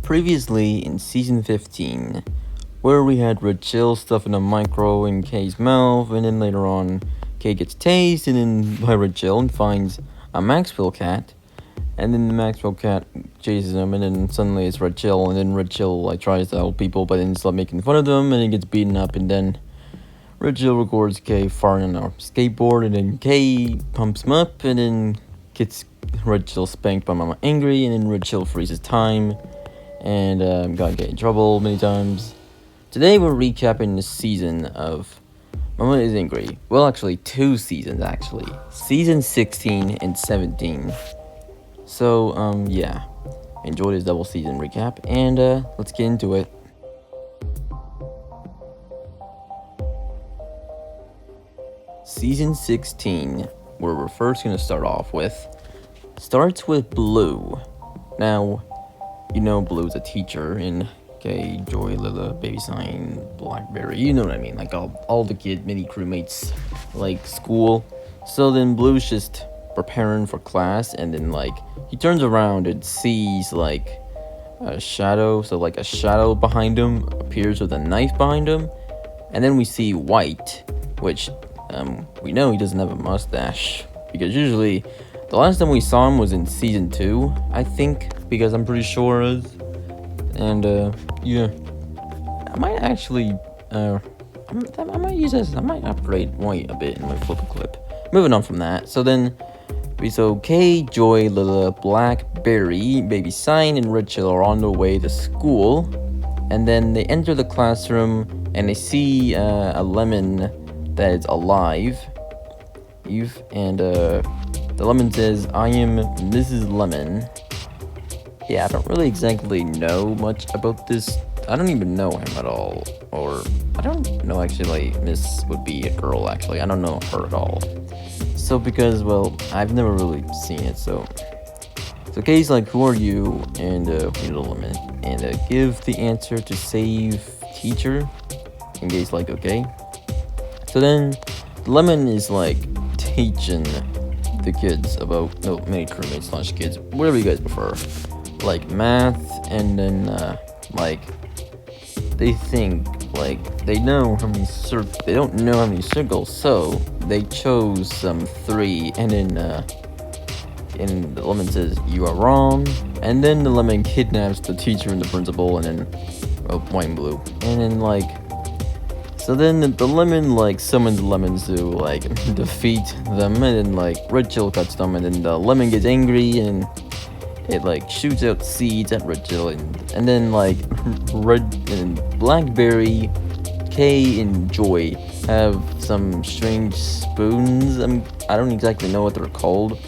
Previously in season 15, where we had Red Chill stuffing a micro in Kay's mouth, and then later on, Kay gets tased, and then by Red Chill and finds a Maxwell cat, and then the Maxwell cat chases him, and then suddenly it's Red Chill, and then Red Chill tries to help people, but then starts making fun of them, and he gets beaten up, and then Red Chill records Kay farting on a skateboard, and then Kay pumps him up, and then gets Red Chill spanked by Mama Angry, and then Red Chill freezes time, and got get in trouble many times. Today we're recapping the season of Mama is Angry. Well, actually, 2 seasons, actually. Season 16 and 17. So, yeah. Enjoy this double season recap, and let's get into it. Season 16, where we're first going to start off with, starts with Blue. Now, you know Blue's a teacher in Joy, Lila, Baby Sign, Blackberry, you know what I mean, all the kid mini crewmates, school. So then Blue's just preparing for class, and then he turns around and sees a shadow, so a shadow behind him appears with a knife behind him, and then we see White, which we know he doesn't have a mustache, because usually the last time we saw him was in season 2, I think, because I'm pretty sure it is. And yeah, I might actually I might use this. I might upgrade White a bit in my flip clip. Moving on from that, so then we saw Kay, Joy, Lila, Blackberry, Baby Sign, and Red Chill are on their way to school, and then they enter the classroom and they see a lemon that is alive. And the lemon says, "I am Mrs. Lemon." Yeah, I don't really exactly know much about this. I don't even know him at all. Or, I don't know actually, Miss would be a girl actually. I don't know her at all. So because, well, I've never really seen it, so Kay's like, "Who are you?" And, you know, Lemon. And, give the answer to save teacher. And Kay's like, "Okay." So then, Lemon is teaching the kids about, many crewmates / kids, whatever you guys prefer. Math, and then they think they know how many they don't know how many circles, so they chose 3, and then and the Lemon says, "You are wrong," and then the Lemon kidnaps the teacher and the principal, and then White and Blue, and then so then the Lemon summons Lemons to defeat them, and then Red Chill cuts them, and then the Lemon gets angry and it shoots out seeds at Red Chill, and then Red and Blackberry, Kay, and Joy have some strange spoons. I don't exactly know what they're called.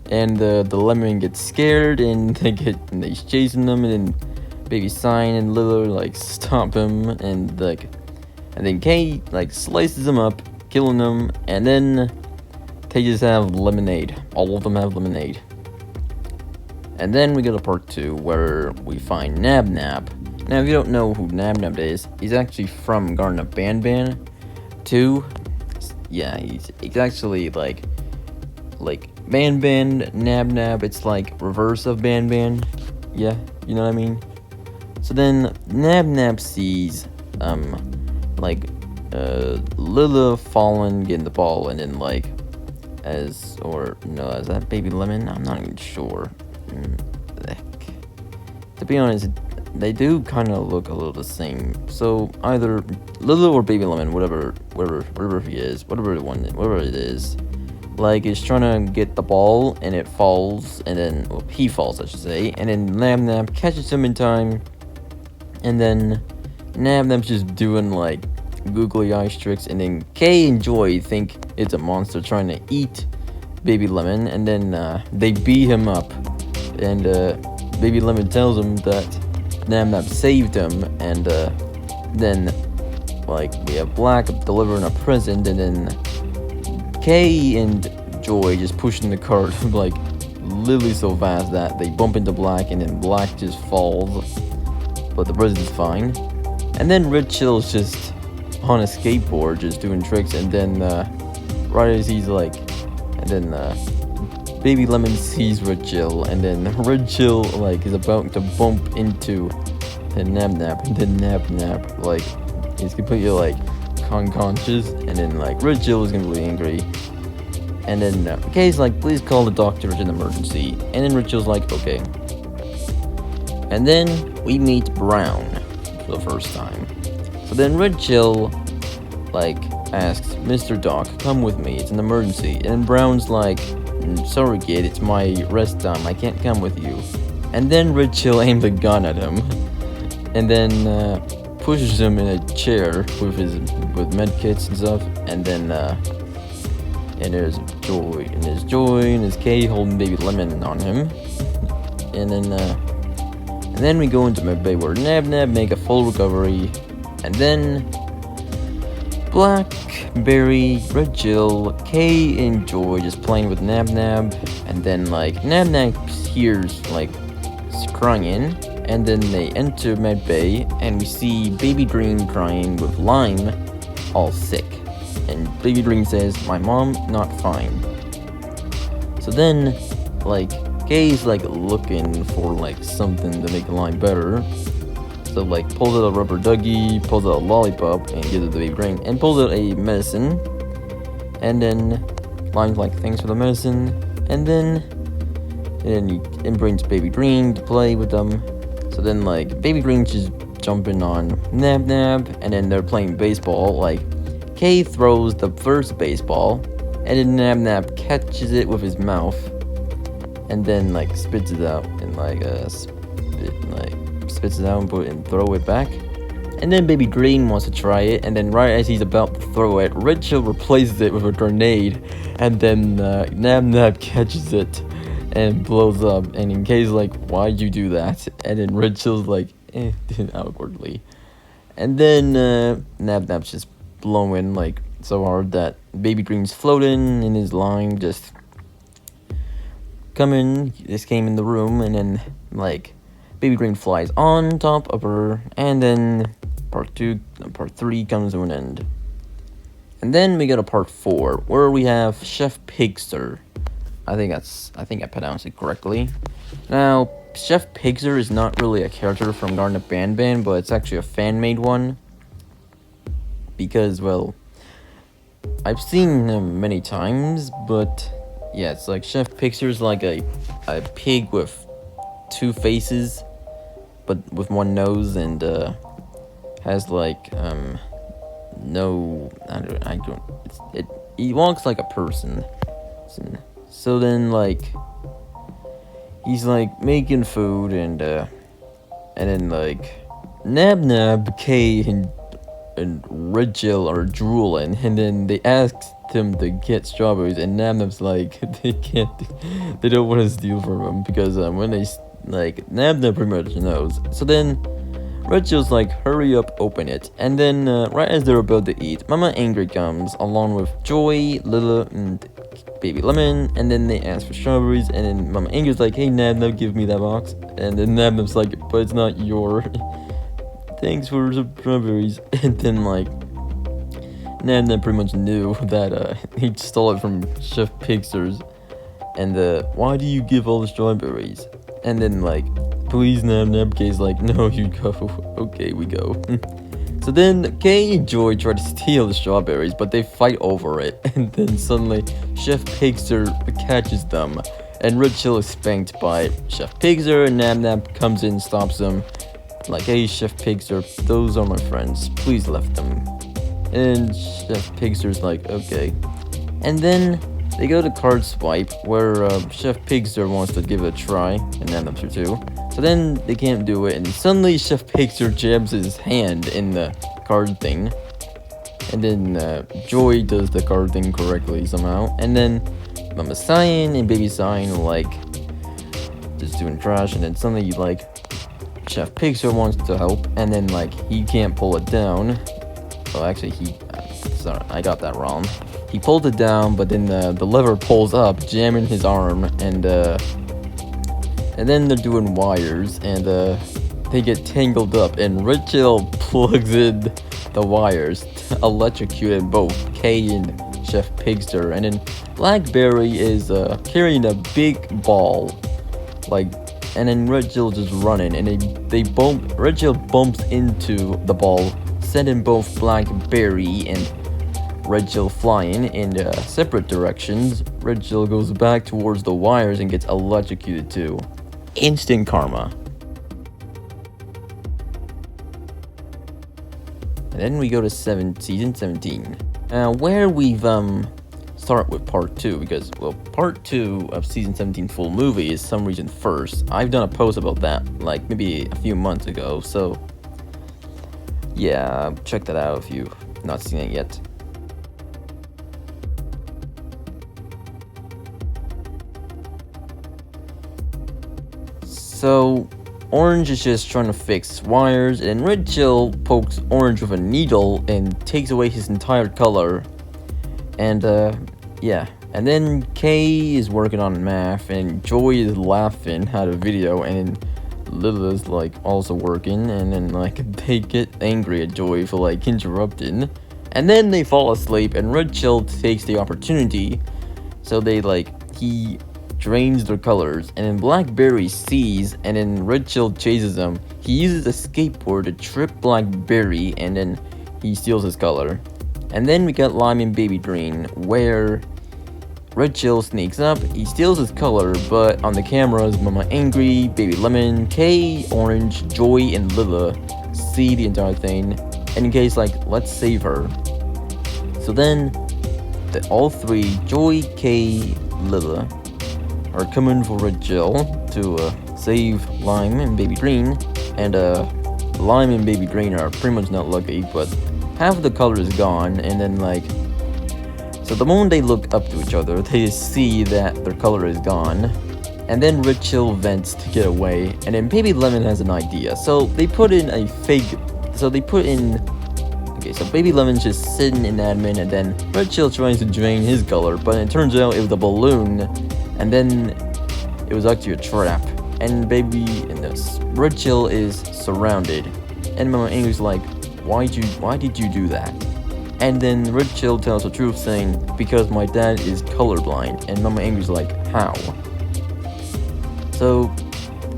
And the Lemon gets scared, and they chasing them, and then Baby Sign and Lila stop him, and then Kay slices them up, killing them, and then they just have lemonade. All of them have lemonade. And then we go to part 2, where we find Nab Nab. Now, if you don't know who Nab Nab is, he's actually from Garten of Banban 2. Yeah, he's actually Banban, Nab Nab. It's reverse of Banban. Yeah, you know what I mean? So then Nab Nab sees Lila falling, getting the ball, and then is that Baby Lemon? I'm not even sure. To be honest, they do kind of look a little the same. So either Lila or Baby Lemon, whatever he is, whatever it is, is trying to get the ball, and it falls, and then he falls, I should say, and then Nab Nab catches him in time, and then Nab Nab's just doing googly eyes tricks, and then Kay and Joy think it's a monster trying to eat Baby Lemon, and then they beat him up. And Baby Lemon tells him that Nab Nab saved him, and then we have Black delivering a present, and then Kay and Joy just pushing the cart literally so fast that they bump into Black, and then Black just falls, but the present's fine. And then Red Chill's just on a skateboard just doing tricks, and then right as he's and then Baby Lemon sees Red Jill, and then Red Jill like is about to bump into the Nab Nab, and then Nab Nab like is completely like unconscious, and then like Red Jill is gonna be really angry, and then Kay's like, please call the doctor, it's an emergency, and then Red Jill's like, okay, and then we meet Brown for the first time. So then Red Jill like asks, Mr. Doc, come with me, it's an emergency, and Brown's like, sorry kid, it's my rest time, I can't come with you. And then Red Jill aimed a gun at him, and then pushes him in a chair with medkits and stuff, and then and there's Joy, and there's Kay holding Baby Lemon on him, and then we go into Medbay where Nab Nab make a full recovery, and then Blackberry, Red Jill, Kay, and Joy just playing with Nab Nab, and then like Nab Nab hears like crying, and then they enter Medbay, and we see Baby Green crying with Lime, all sick, and Baby Green says, my mom not fine. So then like Kay's like looking for like something to make Lime better. So like pulls out a rubber ducky, pulls out a lollipop, and gives it to Baby Green, and pulls out a medicine. And then Lime's like, thanks for the medicine. And then he brings Baby Green to play with them. So then like Baby Green's just jumping on Nab Nab, and then they're playing baseball. Like Kay throws the first baseball, and then Nab Nab catches it with his mouth, and then like spits it out and spits it out and throw it back. And then Baby Green wants to try it, and then right as he's about to throw it, Red Jill replaces it with a grenade, and then Nab Nab catches it and blows up, and then Kay's like, why'd you do that? And then Red Jill's like, awkwardly. And then Nab Nab's just blowing like so hard that Baby Green's floating in his line, just came in the room, and then like Baby Green flies on top of her, and then part 3 comes to an end. And then we go to part 4, where we have Chef Pigster. I think I pronounced it correctly. Now, Chef Pigster is not really a character from Garten of Banban, but it's actually a fan-made one. Because, well, I've seen him many times, but yeah, it's like Chef Pigster's like a pig with 2 faces, but with 1 nose, and has like he walks like a person. So then like he's like making food, and then like Nab Nab, Kay, and Red Jill are drooling, and then they ask him to get strawberries, and Nab Nab's like they don't want to steal from him, because when they like Nab Nab pretty much knows. So then Red Jill's like, hurry up, open it. And then right as they're about to eat, Mama Angry comes along with Joy, Lila, and Baby Lemon, and then they ask for strawberries, and then Mama Angry's like, hey Nab Nab, give me that box. And then Nab Nab's like, but it's not your thanks for the strawberries. And then like Nab Nab pretty much knew that he stole it from Chef Pigster's, and why do you give all the strawberries? And then like, please Nab Nab. Kay's like, no, you go. Okay, we go. So then Kay and Joy try to steal the strawberries, but they fight over it, and then suddenly Chef Pigster catches them, and Red Jill is spanked by Chef Pigster, and Nab Nab comes in, stops him, like, hey Chef Pigster, those are my friends, please left them. And Chef Pigster's like, okay. And then they go to card swipe, where Chef Pigster wants to give it a try, and Nab Nab too. So then they can't do it, and suddenly Chef Pigster jams his hand in the card thing, and then Joy does the card thing correctly somehow, and then Mama Cyan and Baby Cyan are like just doing trash, and then suddenly like Chef Pigster wants to help, and then like he can't pull it down. Well, actually sorry, I got that wrong. He pulled it down, but then the lever pulls up, jamming his arm, and then they're doing wires, and they get tangled up, and Red Jill plugs in the wires, electrocuting both Kay and Chef Pigster, and then Blackberry is carrying a big ball, like, and then Red Jill just running, and Red Jill bumps into the ball, sending both Blackberry and Red Jill flying in separate directions. Red Jill goes back towards the wires and gets electrocuted too. Instant karma. And then we go to season 17, where we've start with part 2, because, well, part 2 of season 17 full movie is some reason first. I've done a post about that, like, maybe a few months ago, so yeah, check that out if you've not seen it yet. So, Orange is just trying to fix wires, and Red Jill pokes Orange with a needle and takes away his entire color. And, yeah. And then Kay is working on math, and Joy is laughing at a video, and Lila's, like, also working, and then, like, they get angry at Joy for, like, interrupting. And then they fall asleep, and Red Jill takes the opportunity, so they, like, he drains their colors, and then Blackberry sees, and then Red Jill chases him. He uses a skateboard to trip Blackberry, and then he steals his color. And then we got Lime and Baby Green, where Red Jill sneaks up, he steals his color, but on the cameras, Mama Angry, Baby Lemon, Kay, Orange, Joy, and Lila see the entire thing, and Kay's like, let's save her. So then, all three, Joy, Kay, Lila, are coming for Red Jill to save Lime and Baby Green, and Lime and Baby Green are pretty much not lucky, but half of the color is gone, and then, like, so the moment they look up to each other, they see that their color is gone, and then Red Jill vents to get away, and then Baby Lemon has an idea, so they put in a fake, so Baby Lemon's just sitting in admin, and then Red Jill tries to drain his color, but it turns out it was a balloon, and then it was actually a trap, and Red Jill is surrounded, and Mama Angry's like, why did you do that? And then Red Jill tells the truth, saying, because my dad is colorblind, and Mama Angry's like, how? So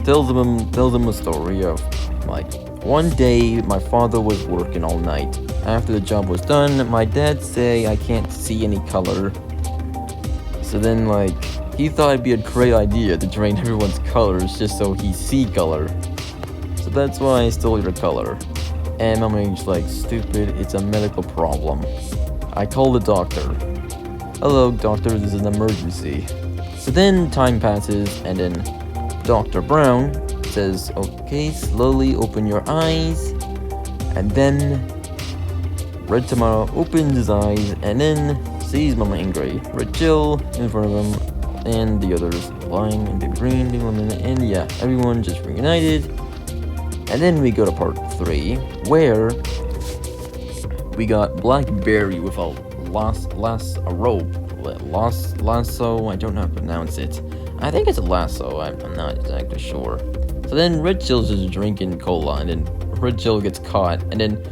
tells them a story of, like, one day my father was working all night. After the job was done, my dad say I can't see any color. So then, like, he thought it'd be a great idea to drain everyone's colors just so he see color. So that's why I stole your color. And Mama Angry's like, stupid, it's a medical problem. I call the doctor. Hello, doctor, this is an emergency. So then time passes, and then Dr. Brown says, okay, slowly open your eyes. And then Red Tomato opens his eyes, and then sees Mama Angry, Red Jill in front of him, and the others, Lime and Baby Green, Baby Lemon, and yeah, everyone just reunited. And then we go to part 3, where we got Blackberry with a lasso, I don't know how to pronounce it. I think it's a lasso, I'm not exactly sure. So then Red Jill's just drinking cola, and then Red Jill gets caught, and then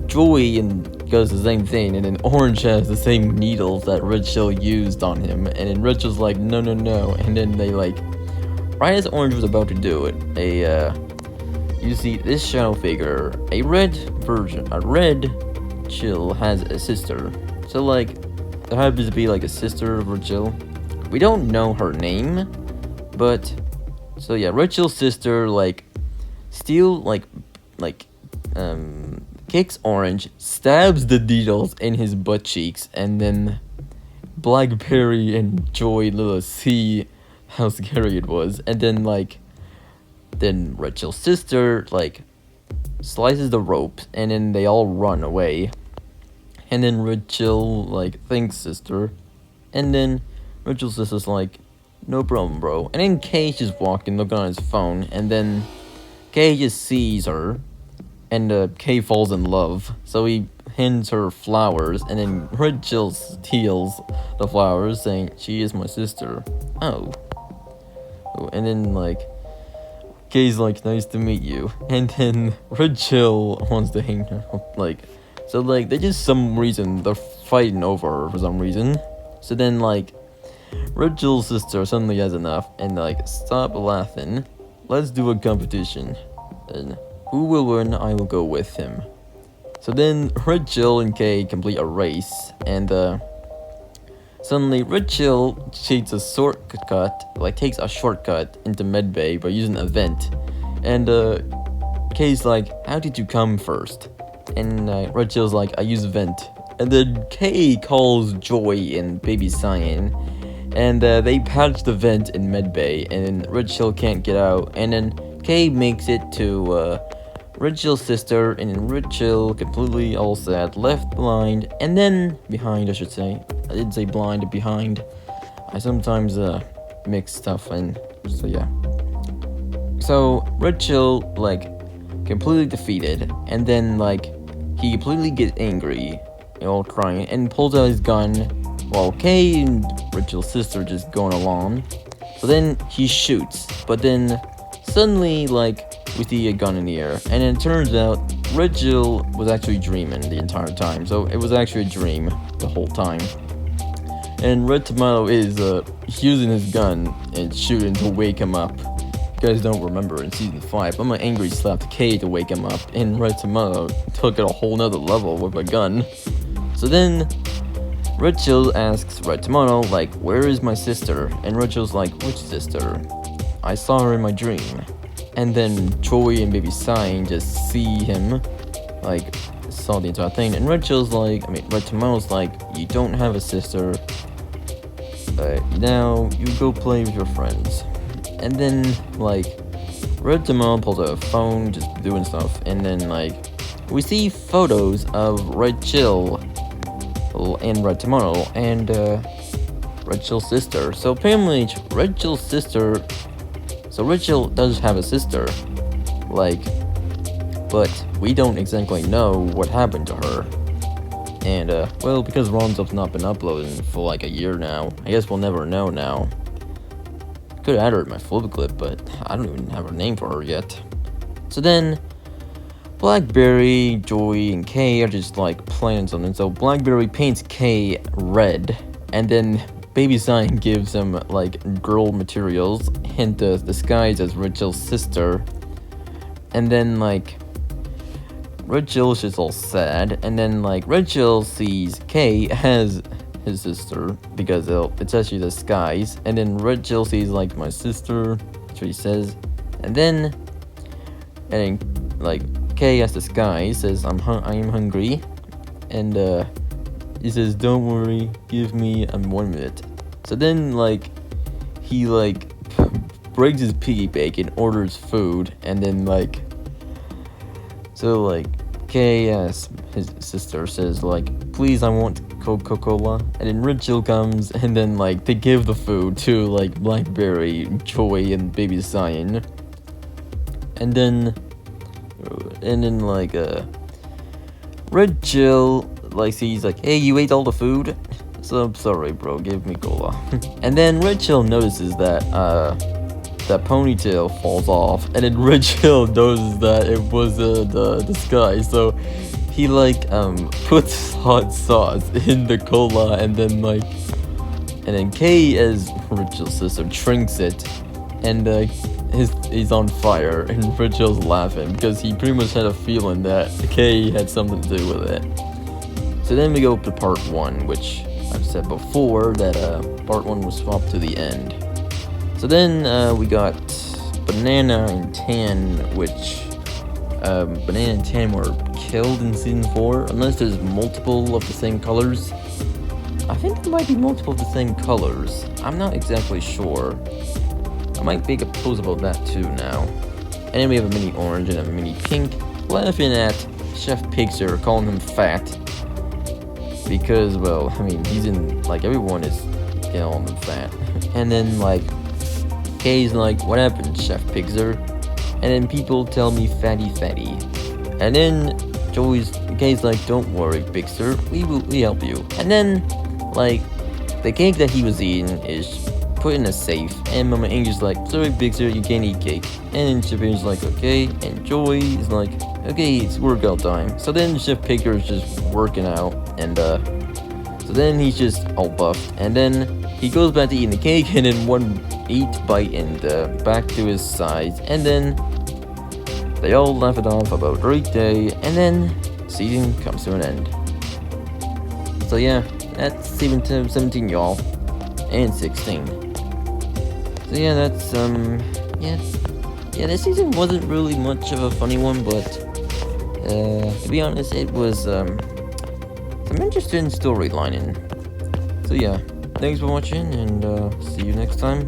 Joy does the same thing, and then Orange has the same needles that Red Jill used on him, and then Red Jill's like, no, and then they, like, right as Orange was about to do it, you see this shadow figure, a red Jill has a sister. So, like, there happens to be, like, a sister of Red Jill. We don't know her name, but, so yeah, Red Jill's sister, like, kicks Orange, stabs the needles in his butt cheeks, and then Blackberry and Joy and Lila see how scary it was, and then, like, then Red Jill's sister, like, slices the ropes, and then they all run away. And then Red Jill, like, thanks sister. And then Red Jill's sister's like, no problem, bro. And then Kay's just walking, looking on his phone, and then Kay just sees her, and Kay falls in love. So he hands her flowers, and then Red Jill steals the flowers, saying, she is my sister. Oh. And then, like, Kay's like, nice to meet you. And then Red Jill wants to hang her, like, so, like, they just some reason, their fighting over her for some reason. So then, like, Rachel's sister suddenly has enough and, like, stop laughing. Let's do a competition. And who will win, I will go with him. So then Rachel and Kay complete a race, and suddenly Rachel takes a shortcut into Medbay by using a vent. And Kay's like, how did you come first? And Rachel's like, I use a vent. And then Kay calls Joy and Baby Cyan, and they patch the vent in Medbay, and Rachel can't get out. And then Kay makes it to Rachel's sister, and then Rachel, completely all sad, left blind, and then behind, I should say. I didn't say blind, behind. I sometimes mix stuff, and so yeah. So Rachel, like, completely defeated, and then, like, he completely gets angry, all crying, and pulls out his gun, while Kay and Rachel's sister just going along. So then he shoots, but then suddenly, like, we see a gun in the air, and it turns out Rachel was actually dreaming the entire time, so it was actually a dream the whole time. And Red Tomato is using his gun and shooting to wake him up. You guys don't remember in season 5, I'm an angry slapped K to wake him up, and Red Tomato took it a whole nother level with a gun. So then Rachel asks Red Tomato, like, where is my sister? And Rachel's like, which sister? I saw her in my dream. And then Joy and Baby Cyan just see him, like, saw the entire thing. And Rachel's like, Red Tomato's like, you don't have a sister. Now you go play with your friends. And then, like, Red Tomato pulls out a phone, just doing stuff. And then, like, we see photos of Rachel and Red Tomato and Rachel's sister. So apparently, Rachel's sister. So Rachel does have a sister, like, but we don't exactly know what happened to her. And, well, because ROMs not been uploading for like a year now, I guess we'll never know now. Could add her in my flip clip, but I don't even have a name for her yet. So then, Blackberry, Joy, and Kay are just, like, playing something. So Blackberry paints Kay red, and then Baby Cyan gives him, like, girl materials and disguised as Rachel's sister. And then, like, Rachel's just all sad. And then, like, Rachel sees Kay as his sister because it's actually disguised. And then Rachel sees, like, my sister, that's what he says. And then, like, Kay as disguised says, I am hungry. And, he says, don't worry, give me 1 minute. So then, like, he, like, breaks his piggy bank and orders food. And then, like, so, like, Kay, as his sister, says, like, please, I want Coca-Cola. And then Rachel comes, and then, like, they give the food to, like, Blackberry, Joy, and Baby Cyan. And then, like, Rachel, like, sees, like, hey, you ate all the food? So I'm sorry, bro, give me cola. And then Rachel notices that, that ponytail falls off, and then Rachel notices that it was the disguise, so he, like, puts hot sauce in the cola, and then, like, and then Kay, as Rachel's sister, drinks it, and, he's on fire, and Rachel's laughing, because he pretty much had a feeling that Kay had something to do with it. So then we go to part 1, which I've said before, that, part 1 was swapped to the end. So then, we got Banana and Tan, which, Banana and Tan were killed in season 4, unless there's multiple of the same colors. I think there might be multiple of the same colors. I'm not exactly sure. I might make a post about that too now. And then we have a mini orange and a mini pink, laughing at Chef Pixar, calling him fat. Because, well, I mean, he's in, like, everyone is calling him fat. And then, like, Kay's like, what happened, Chef Pixar? And then people tell me fatty. And then Kay's like, don't worry, Pixar, we help you. And then, like, the cake that he was eating is put in a safe, and Mama Angel's like, sorry, Pixar, you can't eat cake. And then Chef like, okay, and Joy is like, okay, it's workout time. So then Chef Pixar is just working out, and So then he's just all buffed, and then he goes back to eating the cake, and then one bite and back to his size, and then they all laugh it off about a great day, and then season comes to an end. So yeah, that's season 17, y'all, and 16. So yeah, that's yeah, this season wasn't really much of a funny one, but to be honest, it was some interesting storylining. So yeah, thanks for watching, and see you next time.